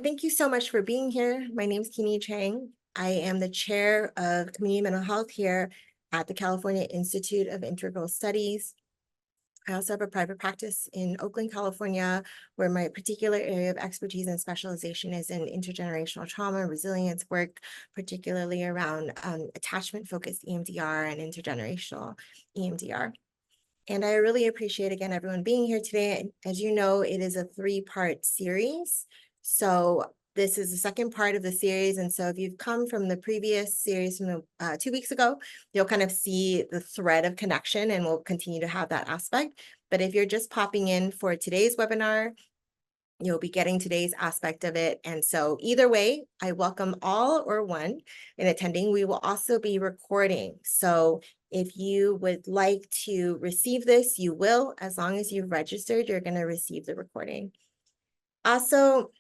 Thank you so much for being here. My name is Kini Chang. I am the chair of community mental health here at the California Institute of Integral Studies. I also have a private practice in Oakland, California, where my particular area of expertise and specialization is in intergenerational trauma and resilience work, particularly around attachment-focused EMDR and intergenerational EMDR. And I really appreciate, again, everyone being here today. As you know, it is a three-part series. So this is the second part of the series. And so if you've come from the previous series from 2 weeks ago, you'll kind of see the thread of connection, and we'll continue to have that aspect. But if you're just popping in for today's webinar, you'll be getting today's aspect of it. And so either way, I welcome all or one in attending. We will also be recording. So if you would like to receive this, you will. As long as you've registered, you're going to receive the recording. Also,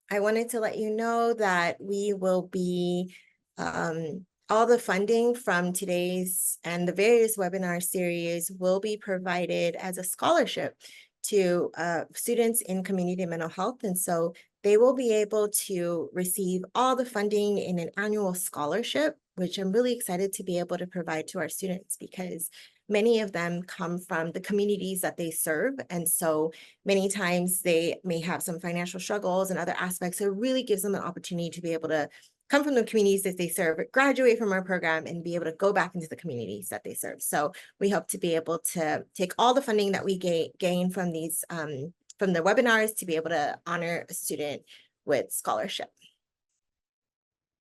I wanted to let you know that we will be, all the funding from today's and the various webinar series will be provided as a scholarship to students in community mental health. And so they will be able to receive all the funding in an annual scholarship, which I'm really excited to be able to provide to our students, because many of them come from the communities that they serve. And so many times they may have some financial struggles and other aspects. So it really gives them an opportunity to be able to come from the communities that they serve, graduate from our program, and be able to go back into the communities that they serve. So we hope to be able to take all the funding that we gain from these, from the webinars, to be able to honor a student with scholarship.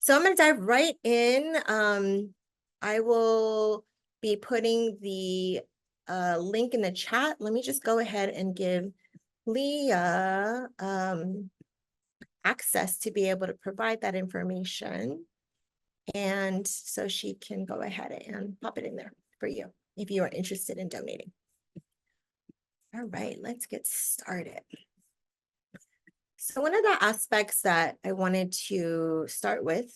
So I'm going to dive right in. I will be putting the link in the chat. Let me just go ahead and give Leah access to be able to provide that information. And so she can go ahead and pop it in there for you if you are interested in donating. All right, let's get started. So one of the aspects that I wanted to start with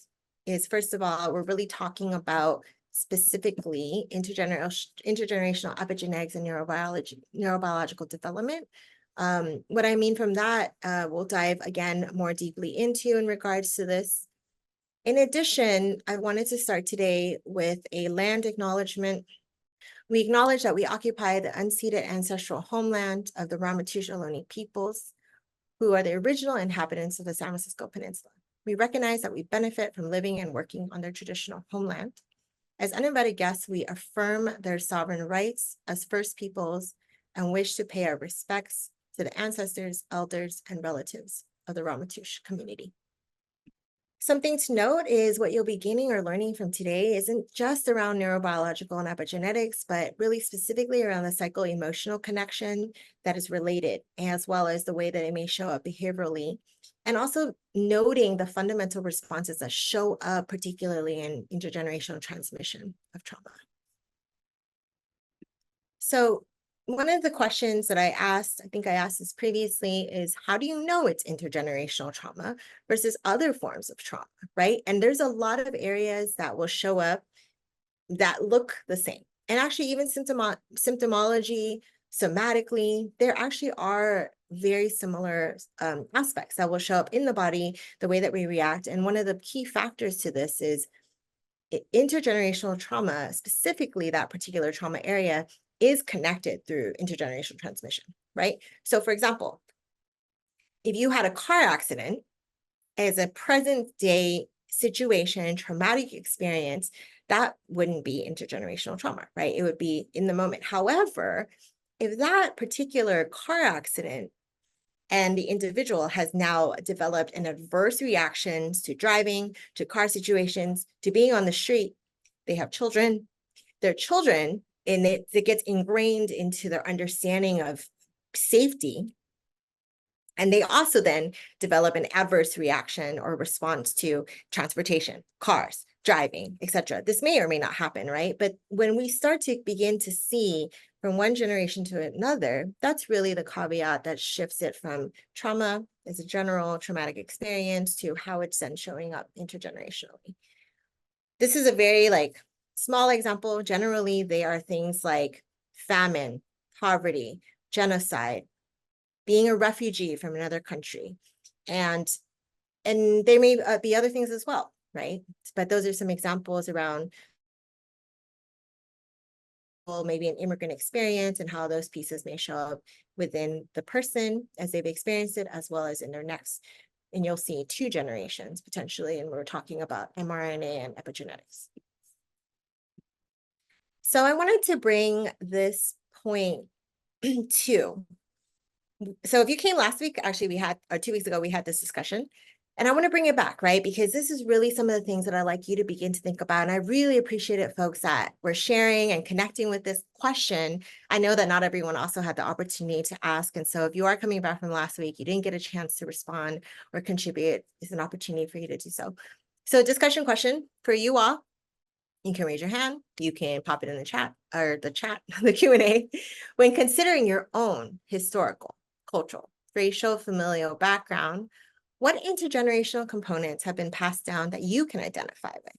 is, first of all, we're really talking about specifically intergenerational epigenetics and neurobiological development. What I mean from that, we'll dive again more deeply into in regards to this. In addition, I wanted to start today with a land acknowledgement. We acknowledge that we occupy the unceded ancestral homeland of the Ramaytush Ohlone peoples, who are the original inhabitants of the San Francisco Peninsula. We recognize that we benefit from living and working on their traditional homeland. As uninvited guests, we affirm their sovereign rights as First Peoples and wish to pay our respects to the ancestors, elders, and relatives of the Ramaytush community. Something to note is what you'll be gaining or learning from today isn't just around neurobiological and epigenetics, but really specifically around the psycho-emotional connection that is related, as well as the way that it may show up behaviorally, and also noting the fundamental responses that show up particularly in intergenerational transmission of trauma. So one of the questions that I asked, I think I asked this previously, is how do you know it's intergenerational trauma versus other forms of trauma, right? And there's a lot of areas that will show up that look the same. And actually even symptomology, somatically, there actually are very similar aspects that will show up in the body, the way that we react. And one of the key factors to this is intergenerational trauma, specifically that particular trauma area, is connected through intergenerational transmission, right? So for example, if you had a car accident as a present day situation, traumatic experience, that wouldn't be intergenerational trauma, right? It would be in the moment. However, if that particular car accident and the individual has now developed an adverse reaction to driving, to car situations, to being on the street, they have children, their children, and it gets ingrained into their understanding of safety. And they also then develop an adverse reaction or response to transportation, cars, driving, etc. This may or may not happen, right? But when we start to begin to see from one generation to another, that's really the caveat that shifts it from trauma as a general traumatic experience to how it's then showing up intergenerationally. This is a very small example. Generally, they are things like famine, poverty, genocide, being a refugee from another country, And there may be other things as well, right? But those are some examples around maybe an immigrant experience and how those pieces may show up within the person as they've experienced it, as well as in their next. And you'll see 2 generations potentially, and we're talking about mRNA and epigenetics. So I wanted to bring this point to, so if you came last week, actually we had, or 2 weeks ago, we had this discussion. And I want to bring it back, right? Because this is really some of the things that I'd like you to begin to think about. And I really appreciate it, folks, that we're sharing and connecting with this question. I know that not everyone also had the opportunity to ask. And so if you are coming back from last week, you didn't get a chance to respond or contribute, it's an opportunity for you to do so. So discussion question for you all. You can raise your hand. You can pop it in the chat, or the chat, the Q&A. When considering your own historical, cultural, racial, familial background, what intergenerational components have been passed down that you can identify with?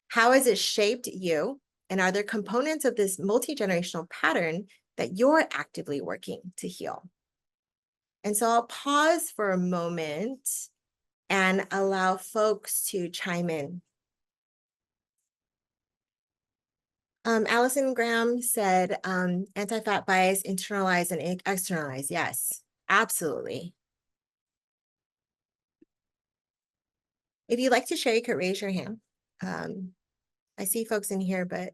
How has it shaped you? And are there components of this multi-generational pattern that you're actively working to heal? And so I'll pause for a moment and allow folks to chime in. Allison Graham said, anti-fat bias, internalize and externalize. Yes, absolutely. If you'd like to share, you could raise your hand. I see folks in here, but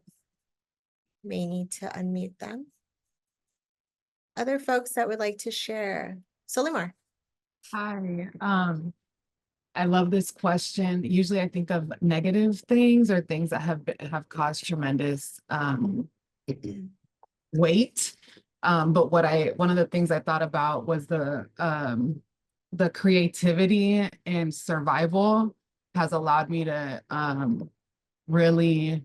may need to unmute them. Other folks that would like to share. Solimar. Hi. I love this question. Usually I think of negative things or things that have caused tremendous weight. But one of the things I thought about was the creativity and survival has allowed me to really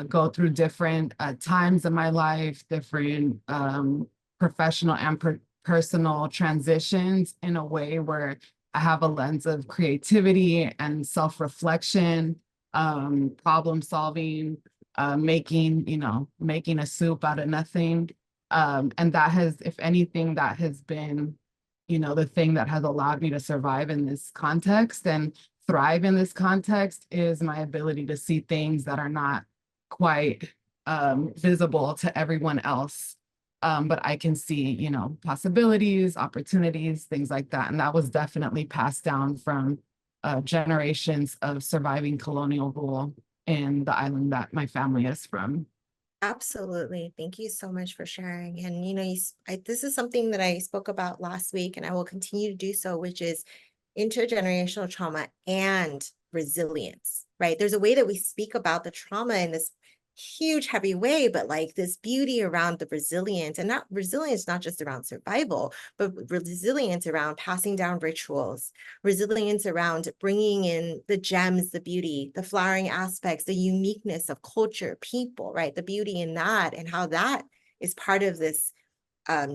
go through different times in my life, different professional and personal transitions in a way where I have a lens of creativity and self-reflection, problem solving, making a soup out of nothing. And that has, if anything, that has been, the thing that has allowed me to survive in this context and thrive in this context is my ability to see things that are not quite visible to everyone else. But I can see, possibilities, opportunities, things like that. And that was definitely passed down from generations of surviving colonial rule in the island that my family is from. Absolutely. Thank you so much for sharing. And, this is something that I spoke about last week, and I will continue to do so, which is intergenerational trauma and resilience, right? There's a way that we speak about the trauma in this huge, heavy way, but like this beauty around the resilience, and not resilience, not just around survival, but resilience around passing down rituals, resilience around bringing in the gems, the beauty, the flowering aspects, the uniqueness of culture, people, right? The beauty in that and how that is part of this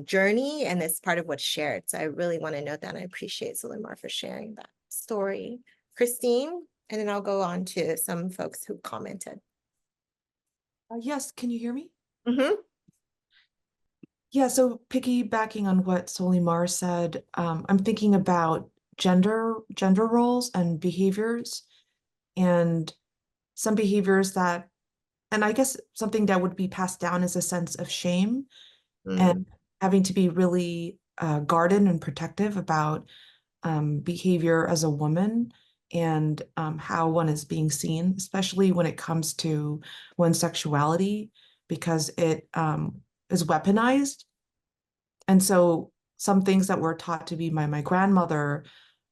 journey, and it's part of what's shared. So I really want to note that, and I appreciate Solimar for sharing that story. Christine, and then I'll go on to some folks who commented. Yes, can you hear me? Mm-hmm. Yeah, so piggybacking on what Solimar said, I'm thinking about gender roles and behaviors, and some behaviors that, and I guess something that would be passed down is a sense of shame and having to be really guarded and protective about behavior as a woman and how one is being seen, especially when it comes to one's sexuality, because it is weaponized. And so some things that were taught to be by my grandmother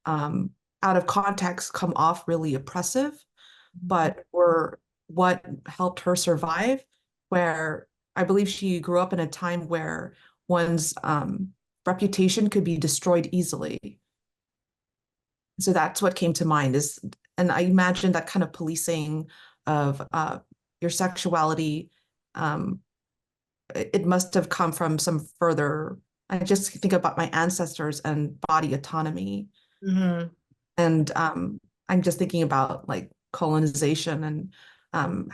out of context come off really oppressive, but were what helped her survive, where I believe she grew up in a time where one's reputation could be destroyed easily. So that's what came to mind is, and I imagine that kind of policing of your sexuality, it must have come from some further, I just think about my ancestors and body autonomy. Mm-hmm. And I'm just thinking about like colonization and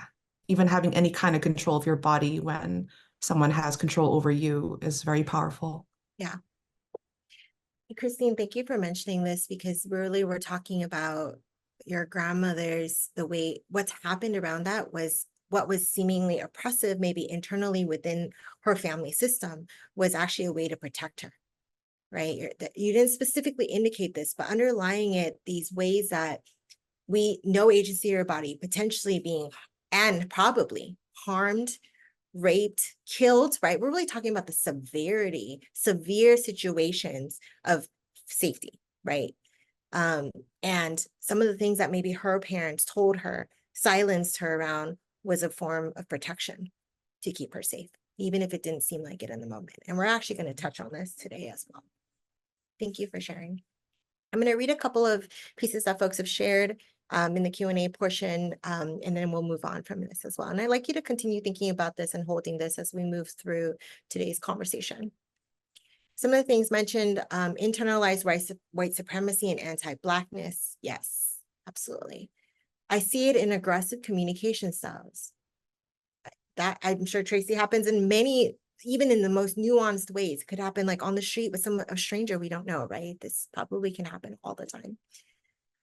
even having any kind of control of your body when someone has control over you is very powerful. Yeah. Christine, thank you for mentioning this, because really we're talking about your grandmother's, the way what's happened around that was what was seemingly oppressive, maybe internally within her family system, was actually a way to protect her, right? You didn't specifically indicate this, but underlying it, these ways that we no agency of your body, potentially being and probably harmed, raped, killed, right? We're really talking about the severity, severe situations of safety, right? And some of the things that maybe her parents told her, silenced her around, was a form of protection to keep her safe, even if it didn't seem like it in the moment. And we're actually going to touch on this today as well. Thank you for sharing. I'm going to read a couple of pieces that folks have shared in the Q&A portion, and then we'll move on from this as well. And I'd like you to continue thinking about this and holding this as we move through today's conversation. Some of the things mentioned, internalized white supremacy and anti-Blackness. Yes, absolutely. I see it in aggressive communication styles. That, I'm sure, Tracy, happens in many, even in the most nuanced ways. It could happen like on the street with a stranger we don't know, right? This probably can happen all the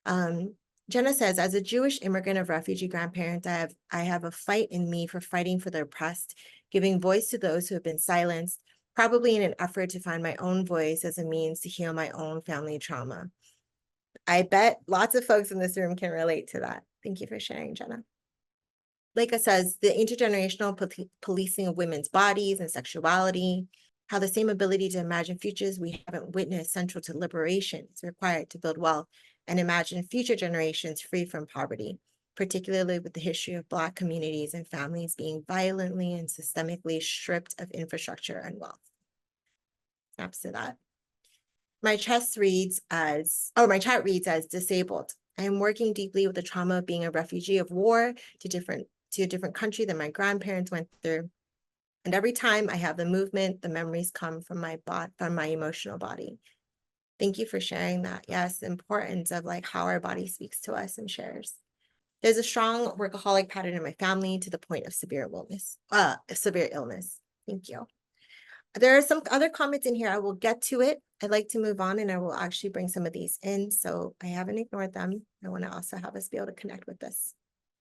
time. Jenna says, as a Jewish immigrant of refugee grandparents, I have a fight in me for fighting for the oppressed, giving voice to those who have been silenced, probably in an effort to find my own voice as a means to heal my own family trauma. I bet lots of folks in this room can relate to that. Thank you for sharing, Jenna. Leica says, the intergenerational policing of women's bodies and sexuality, how the same ability to imagine futures we haven't witnessed central to liberation is required to build wealth and imagine future generations free from poverty, particularly with the history of Black communities and families being violently and systemically stripped of infrastructure and wealth. Snaps to that. My chat reads as disabled. I am working deeply with the trauma of being a refugee of war to a different country than my grandparents went through. And every time I have the movement, the memories come from my emotional body. Thank you for sharing that. Yes, the importance of like how our body speaks to us and shares. There's a strong workaholic pattern in my family to the point of severe illness. Thank you. There are some other comments in here. I will get to it. I'd like to move on and I will actually bring some of these in. So I haven't ignored them. I want to also have us be able to connect with this.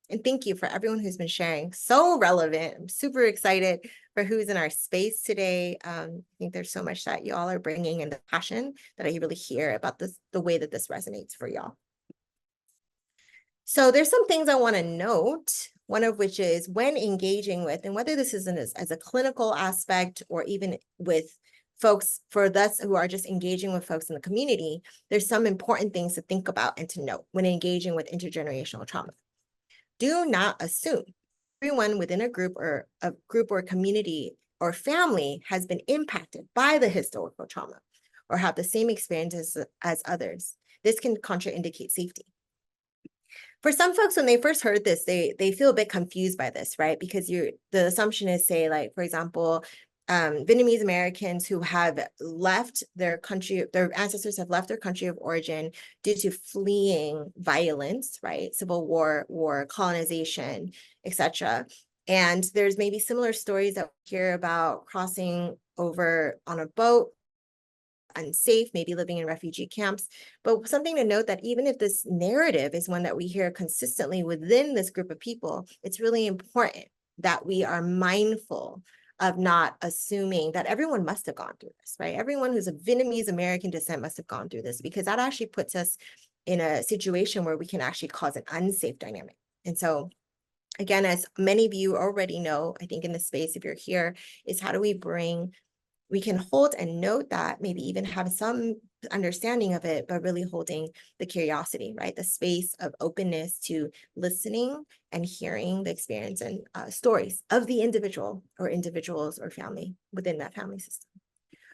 And thank you for everyone who's been sharing. So relevant. I'm super excited for who's in our space today. I think there's so much that y'all are bringing and the passion that I really hear about this, the way that this resonates for y'all. So there's some things I want to note, one of which is when engaging with, and whether this is as a clinical aspect or even with folks, for us who are just engaging with folks in the community, there's some important things to think about and to note when engaging with intergenerational trauma. Do not assume everyone within a group or community or family has been impacted by the historical trauma or have the same experiences as others. This can contraindicate safety. For some folks, when they first heard this, they feel a bit confused by this, right? Because the assumption is, say, like, for example, Vietnamese Americans who have left their country, their ancestors have left their country of origin due to fleeing violence, right? Civil war, colonization, etc. And there's maybe similar stories that we hear about crossing over on a boat, unsafe, maybe living in refugee camps. But something to note that even if this narrative is one that we hear consistently within this group of people, it's really important that we are mindful of not assuming that everyone must have gone through this, right? Everyone who's of Vietnamese American descent must have gone through this, because that actually puts us in a situation where we can actually cause an unsafe dynamic. And so again, as many of you already know, I think in this space, if you're here, is how do we can hold and note that, maybe even have some understanding of it, but really holding the curiosity, right? The space of openness to listening and hearing the experience and stories of the individual or individuals or family within that family system.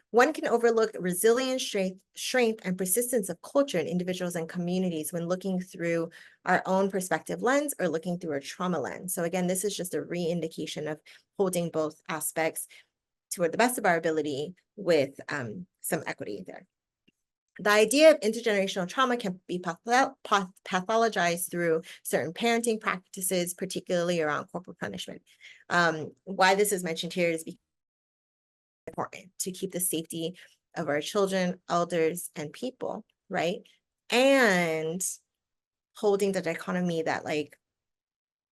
One can overlook resilience, strength, and persistence of culture in individuals and communities when looking through our own perspective lens or looking through a trauma lens. So again, this is just a re-indication of holding both aspects to the best of our ability with some equity there. The idea of intergenerational trauma can be pathologized through certain parenting practices, particularly around corporal punishment. Why this is mentioned here is because it's important to keep the safety of our children, elders, and people, right? And holding the dichotomy that like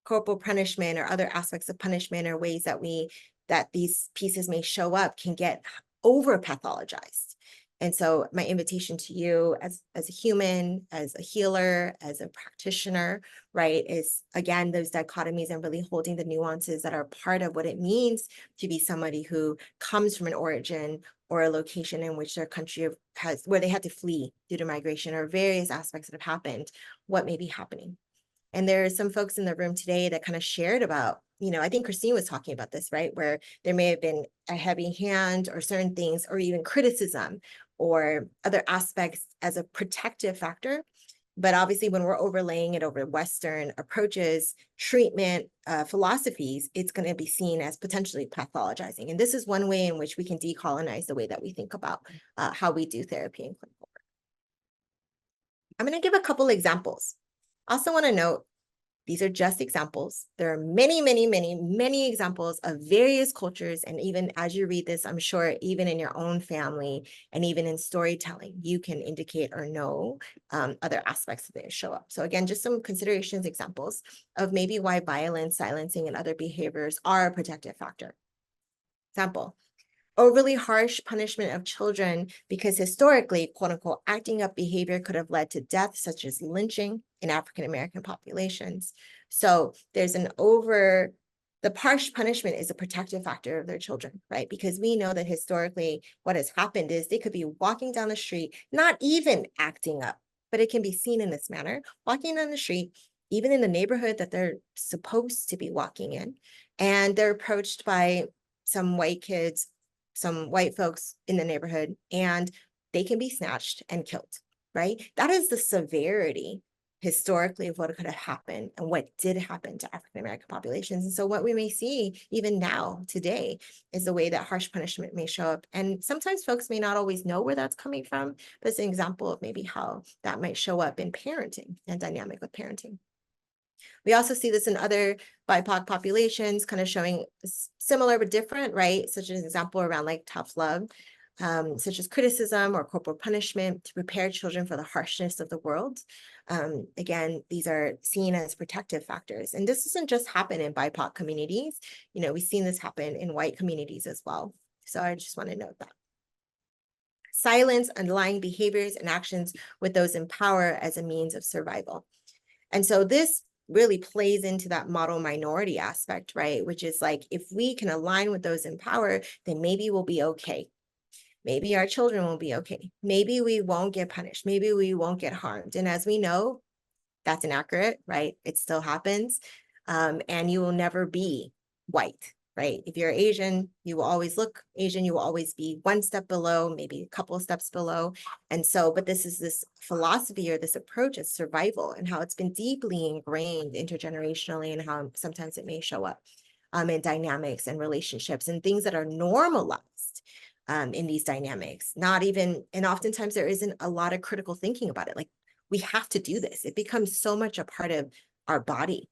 corporal punishment or other aspects of punishment or ways that these pieces may show up can get over pathologized. And so my invitation to you as a human, as a healer, as a practitioner, right, is again, those dichotomies and really holding the nuances that are part of what it means to be somebody who comes from an origin or a location in which their country where they had to flee due to migration or various aspects that have happened, what may be happening. And there are some folks in the room today that kind of shared about, I think Christine was talking about this, right? Where there may have been a heavy hand or certain things, or even criticism or other aspects as a protective factor. But obviously, when we're overlaying it over Western approaches, treatment philosophies, it's going to be seen as potentially pathologizing. And this is one way in which we can decolonize the way that we think about how we do therapy and clinical work. I'm going to give a couple examples. Also want to note, these are just examples. There are many, many, many, many examples of various cultures. And even as you read this, I'm sure even in your own family and even in storytelling, you can indicate or know other aspects that show up. So again, just some considerations, examples of maybe why violence, silencing, and other behaviors are a protective factor. Example. Overly harsh punishment of children because historically, quote unquote, acting up behavior could have led to death, such as lynching in African-American populations. So there's the harsh punishment is a protective factor of their children, right? Because we know that historically what has happened is they could be walking down the street, not even acting up, but it can be seen in this manner, walking down the street, even in the neighborhood that they're supposed to be walking in, and they're approached by some white kids, some white folks in the neighborhood, and they can be snatched and killed, right? That is the severity historically of what could have happened and what did happen to African-American populations. And so what we may see even now today is the way that harsh punishment may show up. And sometimes folks may not always know where that's coming from, but it's an example of maybe how that might show up in parenting and dynamic with parenting. We also see this in other BIPOC populations, kind of showing similar but different, right? Such as an example around like tough love, such as criticism or corporal punishment to prepare children for the harshness of the world. Again, these are seen as protective factors. And this doesn't just happen in BIPOC communities. We've seen this happen in white communities as well. So I just want to note that. Silence underlying behaviors and actions with those in power as a means of survival. And so this really plays into that model minority aspect, right? Which is like, if we can align with those in power, then maybe we'll be okay. Maybe our children will be okay. Maybe we won't get punished. Maybe we won't get harmed. And as we know, that's inaccurate, right? It still happens. And you will never be white, right? If you're Asian, you will always look Asian. You will always be one step below, maybe a couple of steps below. And so, but this is this philosophy or this approach of survival and how it's been deeply ingrained intergenerationally and how sometimes it may show up in dynamics and relationships and things that are normalized in these dynamics. Not even, and oftentimes there isn't a lot of critical thinking about it. Like, we have to do this. It becomes so much a part of our body.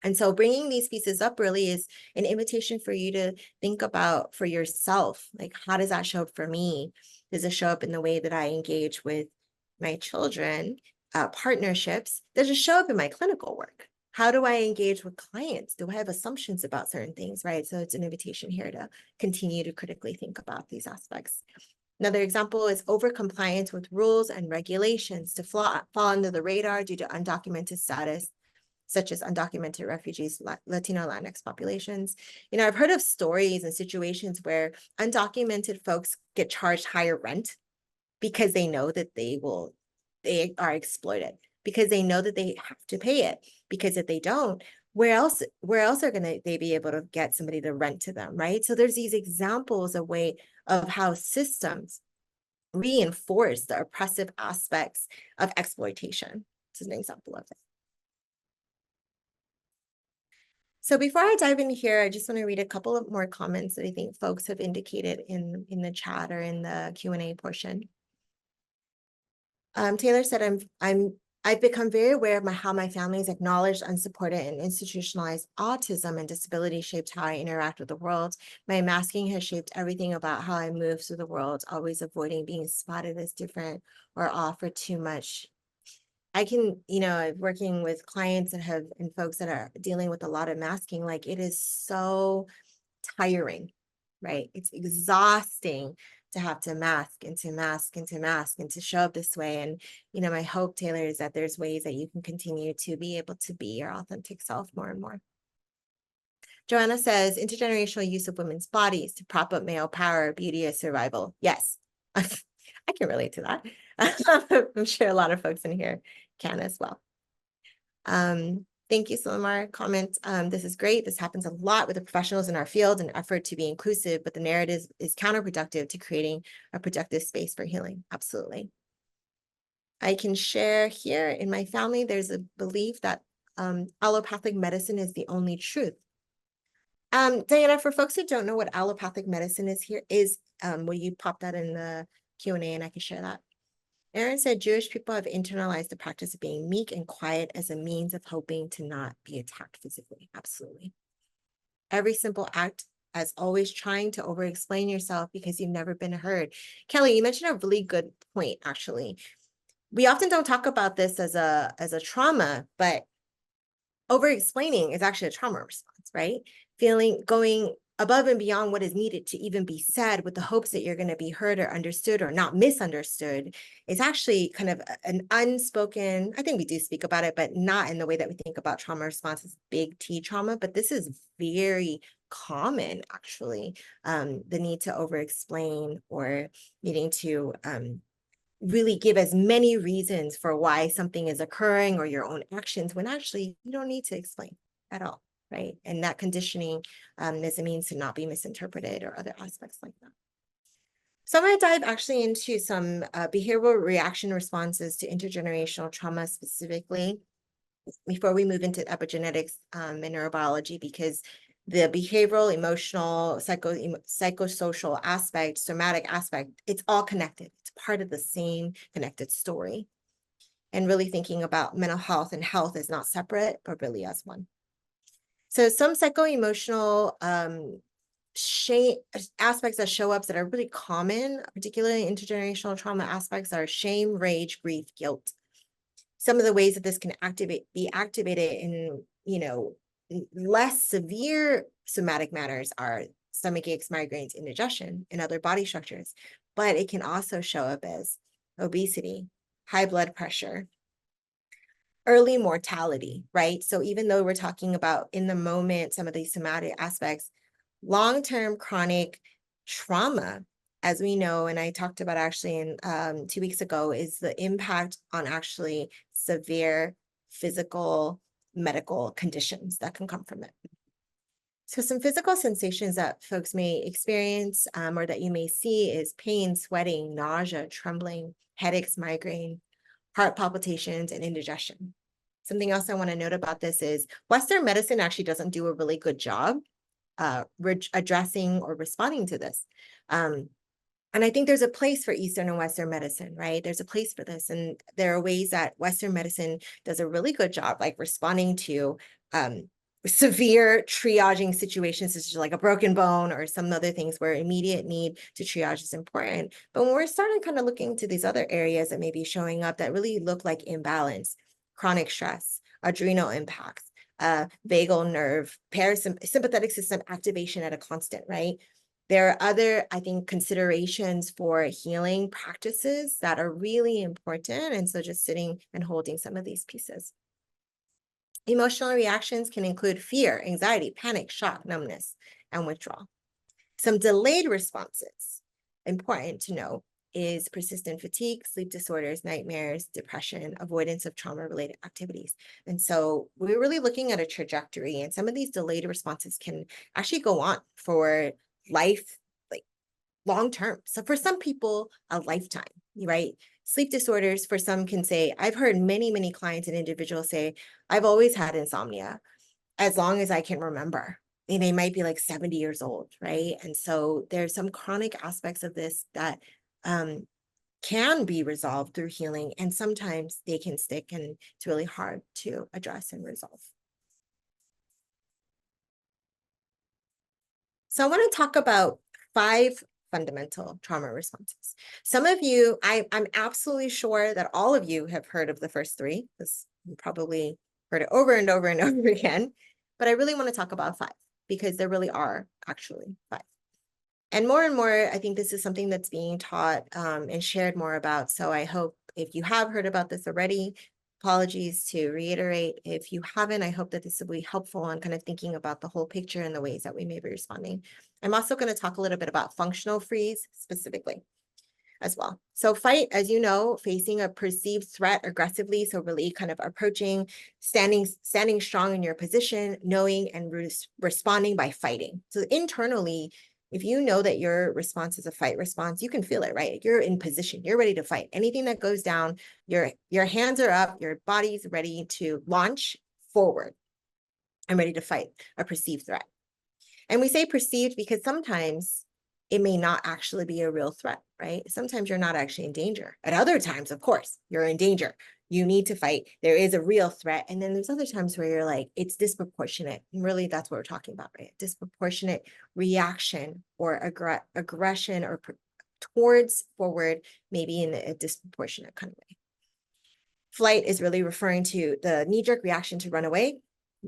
And so bringing these pieces up really is an invitation for you to think about for yourself, like, how does that show up for me? Does it show up in the way that I engage with my children, partnerships? Does it show up in my clinical work? How do I engage with clients? Do I have assumptions about certain things, right? So it's an invitation here to continue to critically think about these aspects. Another example is overcompliance with rules and regulations to fall under the radar due to undocumented status, such as undocumented refugees, Latino, Latinx populations. I've heard of stories and situations where undocumented folks get charged higher rent because they know that they are exploited, because they know that they have to pay it, because if they don't, where else are they be able to get somebody to rent to them, right? So there's these examples of how systems reinforce the oppressive aspects of exploitation. This is an example of it. So before I dive in here, I just want to read a couple of more comments that I think folks have indicated in the chat or in the Q&A portion. Taylor said, I'm I've become very aware of how my family's acknowledged, unsupported, and institutionalized autism and disability shaped how I interact with the world. My masking has shaped everything about how I move through the world, always avoiding being spotted as different or off or too much. I can, working with clients that have, and folks that are dealing with a lot of masking, like it is so tiring, right? It's exhausting to have to mask and to mask and to mask and to show up this way. And, my hope, Taylor, is that there's ways that you can continue to be able to be your authentic self more and more. Joanna says, intergenerational use of women's bodies to prop up male power, beauty, or survival. Yes, I can relate to that. I'm sure a lot of folks in here can as well. Thank you, Solimar. Comment. This is great. This happens a lot with the professionals in our field, an effort to be inclusive, but the narrative is counterproductive to creating a productive space for healing. Absolutely. I can share here in my family, there's a belief that allopathic medicine is the only truth. Diana, for folks who don't know what allopathic medicine is, will you pop that in the Q&A and I can share that? Aaron said Jewish people have internalized the practice of being meek and quiet as a means of hoping to not be attacked physically. Absolutely. Every simple act, as always, trying to over-explain yourself because you've never been heard. Kelly, you mentioned a really good point, actually. We often don't talk about this as a trauma, but over-explaining is actually a trauma response, right? Going above and beyond what is needed to even be said with the hopes that you're going to be heard or understood or not misunderstood is actually kind of an unspoken, I think we do speak about it, but not in the way that we think about trauma responses, big T trauma, but this is very common, actually, the need to over-explain or needing to really give as many reasons for why something is occurring or your own actions when actually you don't need to explain at all. Right. And that conditioning is a means to not be misinterpreted or other aspects like that. So I'm going to dive actually into some behavioral reaction responses to intergenerational trauma specifically before we move into epigenetics and neurobiology, because the behavioral, emotional, psychosocial aspect, somatic aspect, it's all connected. It's part of the same connected story. And really thinking about mental health and health is not separate, but really as one. So some psycho-emotional aspects that show up that are really common, particularly intergenerational trauma aspects, are shame, rage, grief, guilt. Some of the ways that this can be activated in, less severe somatic matters are stomach aches, migraines, indigestion, and other body structures. But it can also show up as obesity, high blood pressure, early mortality, right? So even though we're talking about in the moment, some of these somatic aspects, long-term chronic trauma, as we know, and I talked about actually in 2 weeks ago, is the impact on actually severe physical medical conditions that can come from it. So some physical sensations that folks may experience or that you may see is pain, sweating, nausea, trembling, headaches, migraine, heart palpitations, and indigestion. Something else I want to note about this is Western medicine actually doesn't do a really good job addressing or responding to this. And I think there's a place for Eastern and Western medicine, right? There's a place for this. And there are ways that Western medicine does a really good job, like responding to severe triaging situations, such as like a broken bone or some other things where immediate need to triage is important. But when we're starting kind of looking to these other areas that may be showing up that really look like imbalance, chronic stress, adrenal impacts, vagal nerve, parasympathetic system activation at a constant, right? There are other, I think, considerations for healing practices that are really important. And so just sitting and holding some of these pieces. Emotional reactions can include fear, anxiety, panic, shock, numbness, and withdrawal. Some delayed responses, important to know, is persistent fatigue, sleep disorders, nightmares, depression, avoidance of trauma-related activities. And so we're really looking at a trajectory, and some of these delayed responses can actually go on for life, like long-term. So for some people, a lifetime, right? Sleep disorders for some can say, I've heard many, many clients and individuals say, I've always had insomnia as long as I can remember. And they might be like 70 years old, right? And so there's some chronic aspects of this that can be resolved through healing, and sometimes they can stick and it's really hard to address and resolve. So I want to talk about 5 fundamental trauma responses. Some of you, I'm absolutely sure that all of you have heard of the first 3, because you probably heard it over and over and over again, but I really want to talk about 5 because there really are actually 5. And more, I think this is something that's being taught and shared more about. So I hope if you have heard about this already, apologies to reiterate. If you haven't, I hope that this will be helpful on kind of thinking about the whole picture and the ways that we may be responding. I'm also going to talk a little bit about functional freeze specifically as well. So fight, as you know, facing a perceived threat aggressively. So really kind of approaching, standing strong in your position, knowing and responding by fighting. So internally, if you know that your response is a fight response, you can feel it, right? You're in position, you're ready to fight. Anything that goes down, your hands are up, your body's ready to launch forward. I'm ready to fight a perceived threat. And we say perceived because sometimes it may not actually be a real threat, right? Sometimes you're not actually in danger. At other times, of course, you're in danger. You need to fight. There is a real threat. And then there's other times where you're like, it's disproportionate. And really, that's what we're talking about, right? Disproportionate reaction or aggression or towards forward, maybe in a disproportionate kind of way. Flight is really referring to the knee-jerk reaction to run away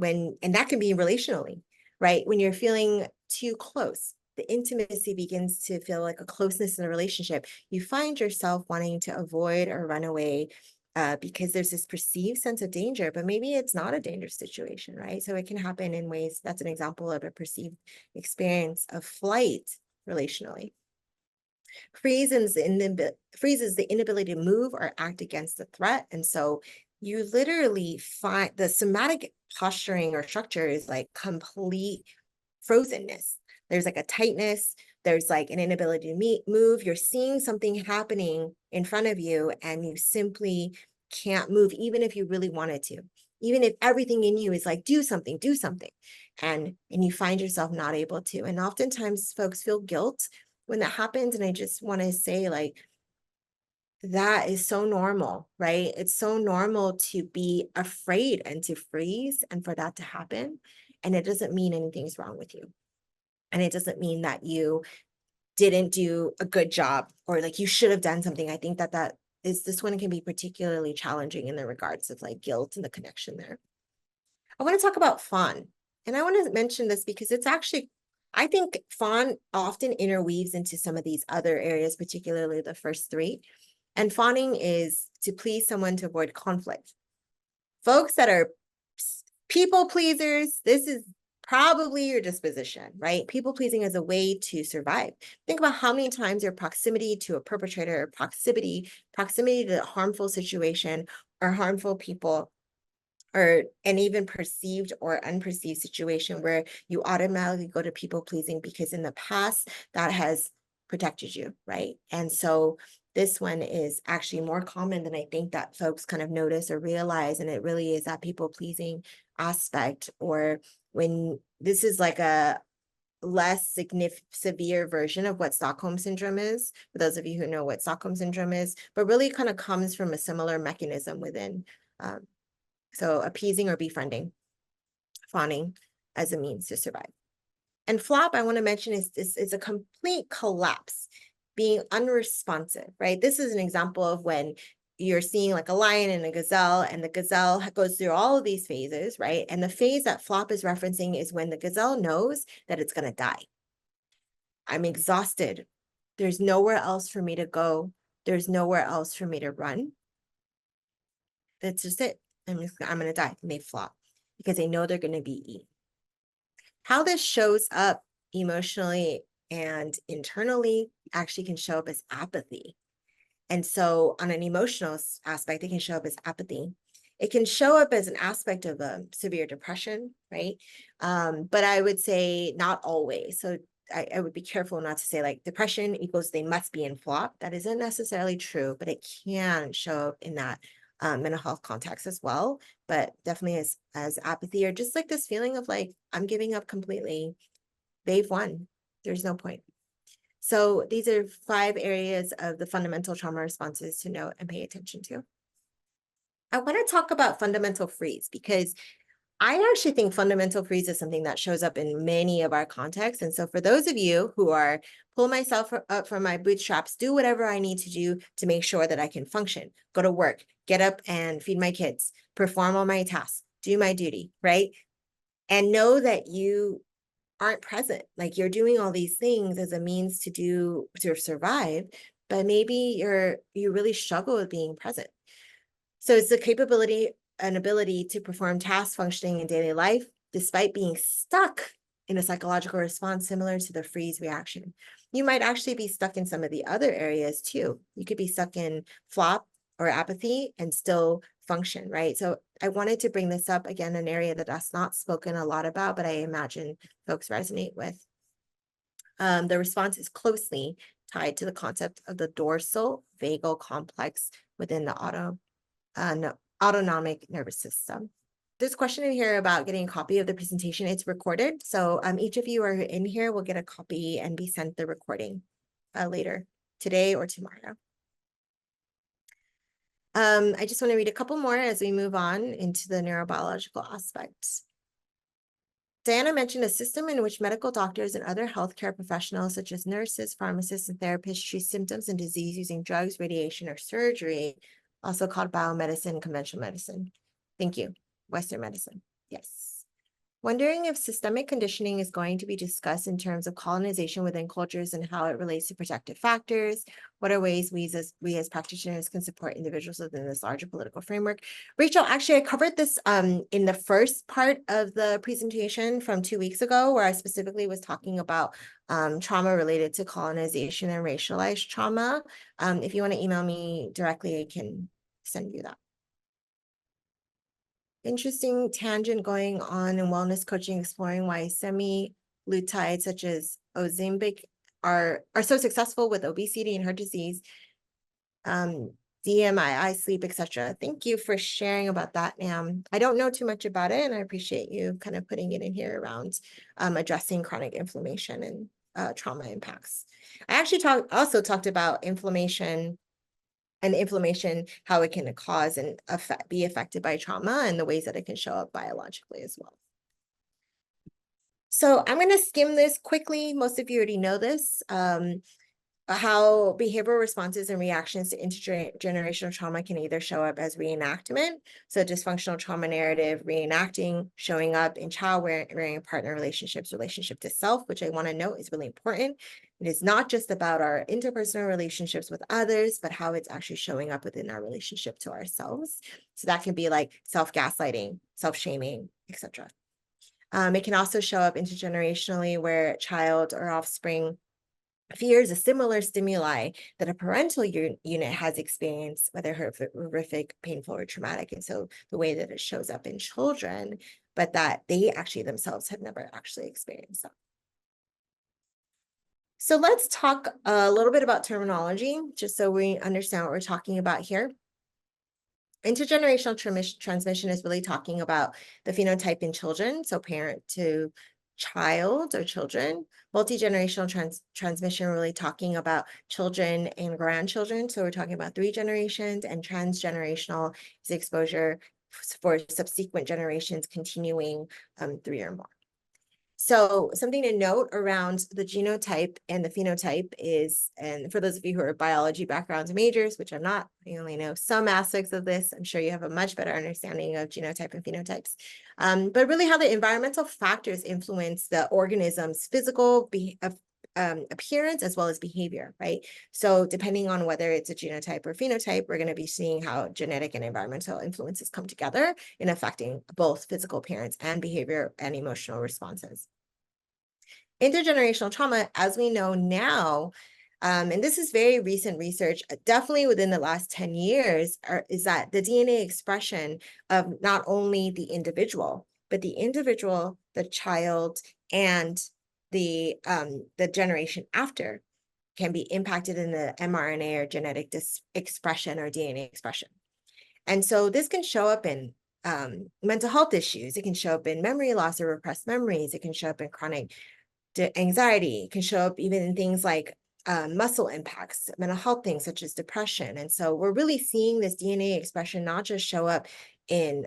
and that can be relationally, right? When you're feeling too close, the intimacy begins to feel like a closeness in a relationship. You find yourself wanting to avoid or run away because there's this perceived sense of danger, but maybe it's not a dangerous situation, right? So it can happen in ways, that's an example of a perceived experience of flight relationally. Freeze is the inability to move or act against the threat. And so you literally find the somatic posturing or structure is like complete frozenness. There's like a tightness, there's like an inability to move. You're seeing something happening in front of you and you simply can't move, even if you really wanted to, even if everything in you is like, do something. And you find yourself not able to. And oftentimes folks feel guilt when that happens. And I just want to say, like, that is so normal, right? It's so normal to be afraid and to freeze and for that to happen. And it doesn't mean anything's wrong with you. And it doesn't mean that you didn't do a good job or like you should have done something. I think that this one can be particularly challenging in the regards of like guilt and the connection there. I want to talk about fawn. And I want to mention this because it's actually, I think fawn often interweaves into some of these other areas, particularly the first 3. And fawning is to please someone to avoid conflict. Folks that are people pleasers, this is probably your disposition, right? People pleasing is a way to survive. Think about how many times your proximity to a perpetrator, proximity to a harmful situation or harmful people, and even perceived or unperceived situation where you automatically go to people pleasing because in the past that has protected you, right? And so this one is actually more common than I think that folks kind of notice or realize. And it really is that people pleasing aspect, or when this is like a less severe version of what Stockholm syndrome is, for those of you who know what Stockholm syndrome is, but really kind of comes from a similar mechanism within. So appeasing or befriending, fawning as a means to survive. And flop, I want to mention, is a complete collapse, being unresponsive, right? This is an example of when you're seeing like a lion and a gazelle, and the gazelle goes through all of these phases, right? And the phase that flop is referencing is when the gazelle knows that it's going to die. I'm exhausted. There's nowhere else for me to go. There's nowhere else for me to run. That's just it. I'm going to die. And they flop because they know they're going to be eaten. How this shows up emotionally and internally actually can show up as apathy. And so on an emotional aspect, it can show up as apathy. It can show up as an aspect of a severe depression, right? But I would say not always. So I would be careful not to say like depression equals they must be in flop. That isn't necessarily true, but it can show up in that mental health context as well, but definitely as apathy or just like this feeling of like, I'm giving up completely. They've won. There's no point. So these are 5 areas of the fundamental trauma responses to note and pay attention to. I want to talk about fundamental freeze because I actually think fundamental freeze is something that shows up in many of our contexts. And so for those of you who are pull myself up from my bootstraps, do whatever I need to do to make sure that I can function, go to work, get up and feed my kids, perform all my tasks, do my duty, right? And know that you aren't present. Like you're doing all these things as a means to survive, but maybe you really struggle with being present. So it's the capability and ability to perform task functioning in daily life, despite being stuck in a psychological response similar to the freeze reaction. You might actually be stuck in some of the other areas too. You could be stuck in flop or apathy and still function, right? So I wanted to bring this up again, an area that that's not spoken a lot about, but I imagine folks resonate with. The response is closely tied to the concept of the dorsal vagal complex within the autonomic nervous system. There's a question in here about getting a copy of the presentation. It's recorded. So each of you are in here will get a copy and be sent the recording later today or tomorrow. I just want to read a couple more as we move on into the neurobiological aspects. Diana mentioned a system in which medical doctors and other healthcare professionals, such as nurses, pharmacists, and therapists, treat symptoms and disease using drugs, radiation, or surgery, also called biomedicine, conventional medicine. Thank you. Western medicine. Yes. Wondering if systemic conditioning is going to be discussed in terms of colonization within cultures and how it relates to protective factors. What are ways we as practitioners can support individuals within this larger political framework? Rachel, actually, I covered this in the first part of the presentation from 2 weeks ago, where I specifically was talking about trauma related to colonization and racialized trauma. If you want to email me directly, I can send you that. Interesting tangent going on in wellness coaching, exploring why semi-luteins such as Ozempic are so successful with obesity and heart disease, DMII, sleep, etc. Thank you for sharing about that, Nam. I don't know too much about it, and I appreciate you kind of putting it in here around addressing chronic inflammation and trauma impacts. I actually also talked about inflammation, how it can cause and be affected by trauma and the ways that it can show up biologically as well. So I'm going to skim this quickly. Most of you already know this, how behavioral responses and reactions to intergenerational trauma can either show up as reenactment, so dysfunctional trauma narrative, reenacting, showing up in child-rearing partner relationships, relationship to self, which I want to note is really important. It is not just about our interpersonal relationships with others, but how it's actually showing up within our relationship to ourselves. So that can be like self-gaslighting, self-shaming, etc. It can also show up intergenerationally where a child or offspring fears a similar stimuli that a parental unit has experienced, whether horrific, painful, or traumatic. And so the way that it shows up in children, but that they actually themselves have never actually experienced that. So let's talk a little bit about terminology, just so we understand what we're talking about here. Intergenerational transmission is really talking about the phenotype in children, so parent to child or children. Multi-generational transmission, really talking about children and grandchildren, so we're talking about 3 generations, and transgenerational is exposure for subsequent generations continuing 3 or more. So something to note around the genotype and the phenotype is, and for those of you who are biology backgrounds majors, which I'm not, I only know some aspects of this. I'm sure you have a much better understanding of genotype and phenotypes, but really how the environmental factors influence the organism's physical appearance as well as behavior, right? So depending on whether it's a genotype or phenotype, we're going to be seeing how genetic and environmental influences come together in affecting both physical appearance and behavior and emotional responses. Intergenerational trauma, as we know now, and this is very recent research, definitely within the last 10 years, is that the DNA expression of not only the individual, but the individual, the child, and the generation after can be impacted in the mRNA or genetic expression or DNA expression. And so this can show up in mental health issues. It can show up in memory loss or repressed memories. It can show up in chronic anxiety. It can show up even in things like muscle impacts, mental health things such as depression. And so we're really seeing this DNA expression not just show up in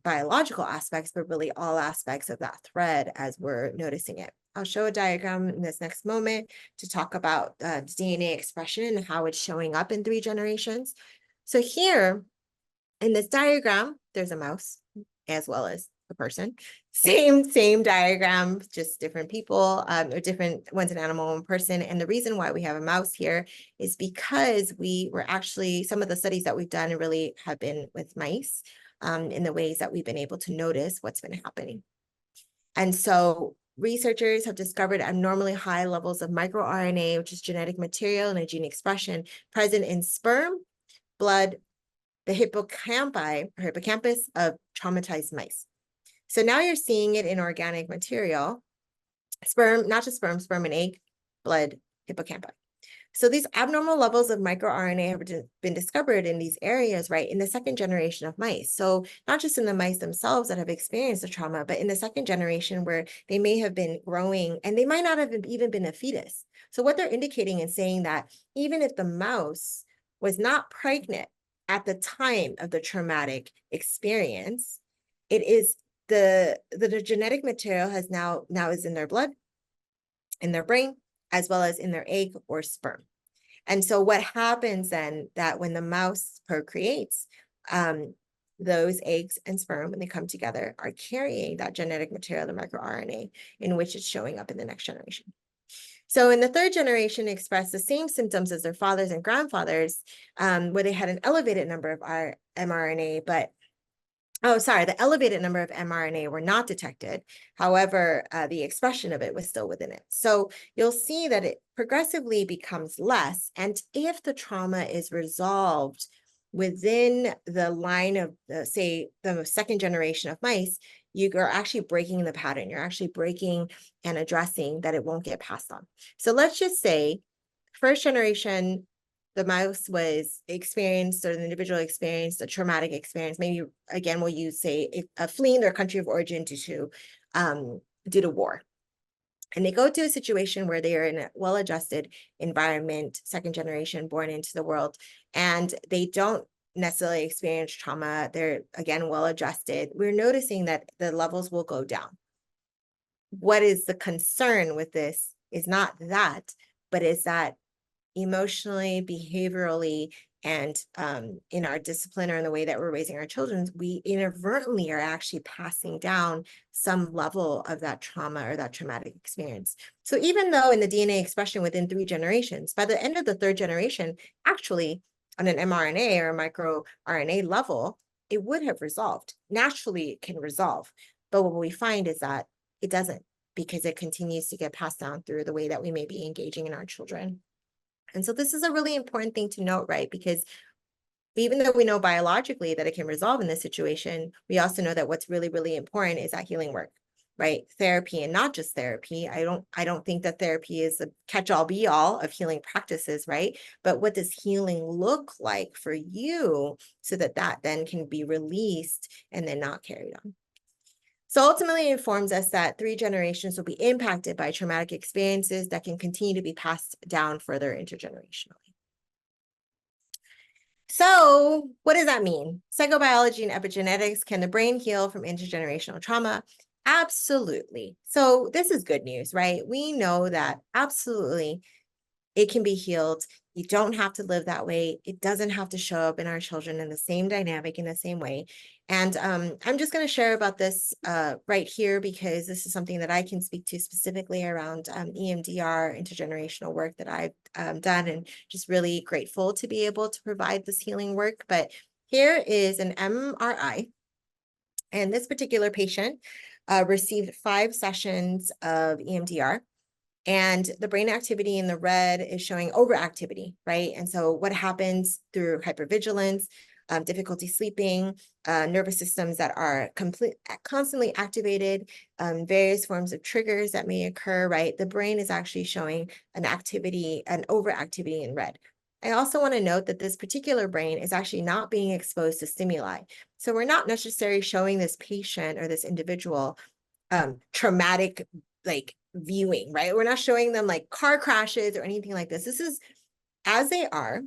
biological aspects, but really all aspects of that thread as we're noticing it. I'll show a diagram in this next moment to talk about DNA expression and how it's showing up in 3 generations. So here in this diagram, there's a mouse as well as a person. Same diagram, just different people, or different, one's an animal, one person. And the reason why we have a mouse here is because we were actually, some of the studies that we've done really have been with mice, in the ways that we've been able to notice what's been happening. And so researchers have discovered abnormally high levels of microRNA, which is genetic material and a gene expression present in sperm, blood, the hippocampus of traumatized mice. So now you're seeing it in organic material, sperm, not just sperm and egg, blood, hippocampi. So these abnormal levels of microRNA have been discovered in these areas, right, in the 2nd generation of mice. So not just in the mice themselves that have experienced the trauma, but in the 2nd generation where they may have been growing and they might not have even been a fetus. So what they're indicating and saying that even if the mouse was not pregnant at the time of the traumatic experience, it is the genetic material has now is in their blood, in their brain, as well as in their egg or sperm. And so what happens then that when the mouse procreates, those eggs and sperm, when they come together, are carrying that genetic material, the microRNA, in which it's showing up in the next generation. So in the 3rd generation, express the same symptoms as their fathers and grandfathers, where they had an elevated number of mRNA, but the elevated number of mRNA were not detected. However, the expression of it was still within it. So you'll see that it progressively becomes less. And if the trauma is resolved within the line of, say, the 2nd generation of mice, you are actually breaking the pattern. You're actually breaking and addressing that it won't get passed on. So let's just say 1st generation, the mouse was experienced, or the individual experienced a traumatic experience. Maybe, again, we'll use, say, a fleeing their country of origin due to war. And they go to a situation where they are in a well-adjusted environment, 2nd generation, born into the world, and they don't necessarily experience trauma. They're, again, well-adjusted. We're noticing that the levels will go down. What is the concern with this is not that, but is that emotionally, behaviorally, and in our discipline or in the way that we're raising our children, we inadvertently are actually passing down some level of that trauma or that traumatic experience. So even though in the DNA expression within 3 generations, by the end of the 3rd generation, actually on an mRNA or microRNA level, it would have resolved. Naturally, it can resolve. But what we find is that it doesn't, because it continues to get passed down through the way that we may be engaging in our children. And so this is a really important thing to note, right? Because even though we know biologically that it can resolve in this situation, we also know that what's really, really important is that healing work, right? Therapy, and not just therapy. I don't think that therapy is a catch-all be-all of healing practices, right? But what does healing look like for you so that that then can be released and then not carried on? So ultimately, it informs us that 3 generations will be impacted by traumatic experiences that can continue to be passed down further intergenerationally. So what does that mean? Psychobiology and epigenetics, can the brain heal from intergenerational trauma? Absolutely. So this is good news, right? We know that absolutely it can be healed. You don't have to live that way. It doesn't have to show up in our children in the same dynamic, in the same way. And I'm just going to share about this right here, because this is something that I can speak to specifically around EMDR, intergenerational work that I've done, and just really grateful to be able to provide this healing work. But here is an MRI. And this particular patient received 5 sessions of EMDR. And the brain activity in the red is showing overactivity, right? And so what happens through hypervigilance, difficulty sleeping, nervous systems that are constantly activated, various forms of triggers that may occur, right? The brain is actually showing an overactivity in red. I also want to note that this particular brain is actually not being exposed to stimuli. So we're not necessarily showing this patient or this individual traumatic, like, viewing, right? We're not showing them like car crashes or anything like this. This is as they are,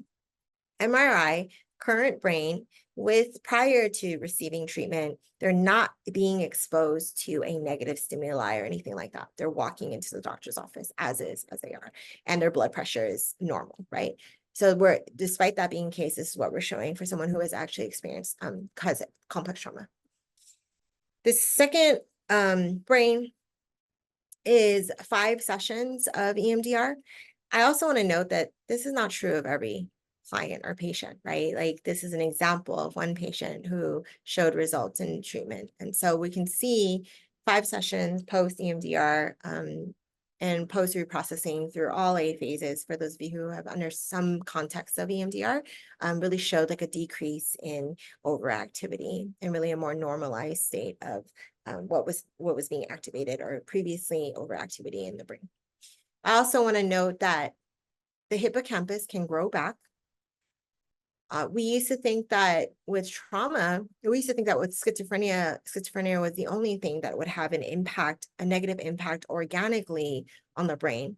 MRI, current brain, with prior to receiving treatment, they're not being exposed to a negative stimuli or anything like that. They're walking into the doctor's office as is, as they are, and their blood pressure is normal, right? So despite that being the case, this is what we're showing for someone who has actually experienced complex trauma. The second brain is 5 sessions of EMDR. I also want to note that this is not true of every client or patient, right? Like this is an example of one patient who showed results in treatment. And so we can see 5 sessions post EMDR and post reprocessing through all 8 phases, for those of you who have under some context of EMDR, really showed like a decrease in overactivity and really a more normalized state of what was being activated or previously overactivity in the brain. I also want to note that the hippocampus can grow back. We used to think that with trauma, we used to think that with schizophrenia was the only thing that would have an impact, a negative impact organically on the brain.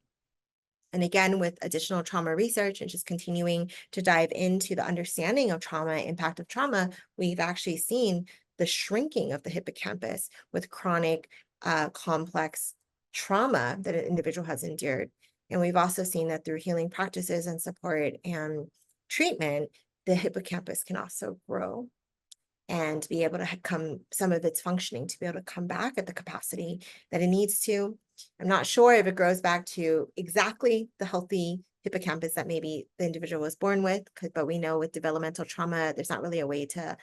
And again, with additional trauma research and just continuing to dive into the understanding of trauma, impact of trauma, we've actually seen the shrinking of the hippocampus with chronic, complex trauma that an individual has endured. And we've also seen that through healing practices and support and treatment, the hippocampus can also grow and be able to come some of its functioning to be able to come back at the capacity that it needs to. I'm not sure if it grows back to exactly the healthy hippocampus that maybe the individual was born with, but we know with developmental trauma, there's not really a way to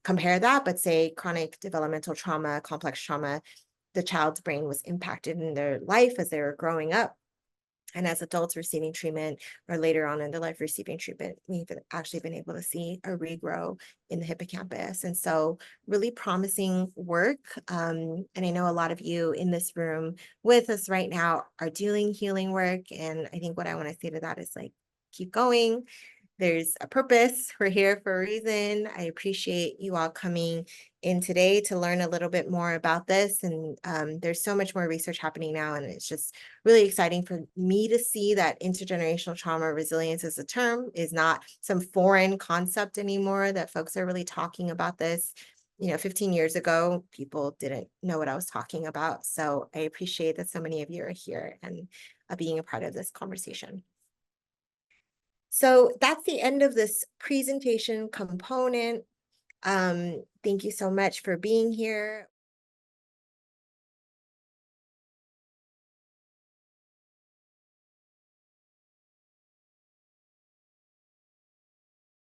compare that, but say chronic developmental trauma, complex trauma, the child's brain was impacted in their life as they were growing up. And as adults receiving treatment or later on in their life receiving treatment, we've actually been able to see a regrow in the hippocampus. And so really promising work. And I know a lot of you in this room with us right now are doing healing work. And I think what I want to say to that is like, keep going. There's a purpose. We're here for a reason. I appreciate you all coming in today to learn a little bit more about this. And there's so much more research happening now. And it's just really exciting for me to see that intergenerational trauma resilience as a term is not some foreign concept anymore, that folks are really talking about this. 15 years ago, people didn't know what I was talking about. So I appreciate that so many of you are here and being a part of this conversation. So that's the end of this presentation component. Thank you so much for being here.